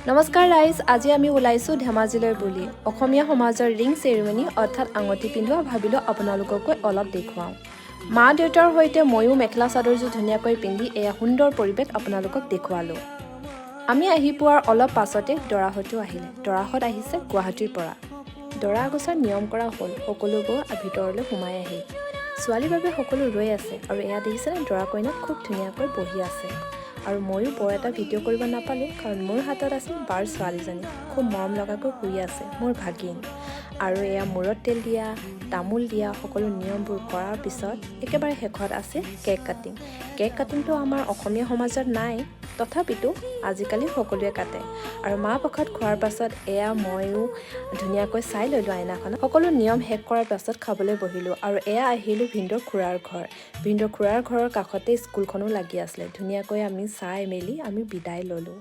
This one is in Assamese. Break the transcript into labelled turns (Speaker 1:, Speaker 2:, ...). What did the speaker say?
Speaker 1: নমস্কাৰ ৰাইজ, আজি আমি ওলাইছোঁ ধেমাজিলৈ বুলি। অসমীয়া সমাজৰ ৰিং চেৰিমনি অৰ্থাৎ আঙঠি পিন্ধোৱা ভাবিলোঁ আপোনালোককো অলপ দেখুৱাওঁ। মা দেউতাৰ সৈতে ময়ো মেখেলা চাদৰযোৰ ধুনীয়াকৈ পিন্ধি এয়া সুন্দৰ পৰিৱেশ আপোনালোকক দেখুৱালোঁ। আমি আহি পোৱাৰ অলপ পাছতে দৰাহঁতো আহিলে। দৰাহঁত আহিছে গুৱাহাটীৰ পৰা। দৰা আগচাৰ নিয়ম কৰা হ'ল, সকলোবোৰ ভিতৰলৈ সোমাই আহিল। ছোৱালীৰ বাবে সকলো ৰৈ আছে আৰু এয়া দেখিছেনে দৰা কইনাক খুব ধুনীয়াকৈ বহি আছে। আৰু ময়ো বৰ এটা ভিডিঅ' কৰিব নাপালোঁ, কাৰণ মোৰ হাতত আছিল বাৰ ছোৱালীজনী খুব মৰম লগাকৈ শুই আছে, মোৰ ভাগিন। আৰু এয়া মূৰত তেল দিয়া, তামোল দিয়া, সকলো নিয়মবোৰ কৰাৰ পিছত একেবাৰে শেষত আছে কেক কাটিং। কেক কাটিংটো আমাৰ অসমীয়া সমাজত নাই, তথাপিতো আজিকালি সকলোৱে কাটে। আৰু মাহ প্ৰসাদ খোৱাৰ পাছত এয়া ময়ো ধুনীয়াকৈ চাই ল'লোঁ আইনাখনত। সকলো নিয়ম শেষ কৰাৰ পাছত খাবলৈ বহিলোঁ আৰু এয়া আহিলোঁ ভিনদেউৰ খুৰাৰ ঘৰ। ভিনদেউৰ খুৰাৰ ঘৰৰ কাষতে স্কুলখনো লাগি আছিলে। ধুনীয়াকৈ আমি চাই মেলি আমি বিদায় ল'লোঁ।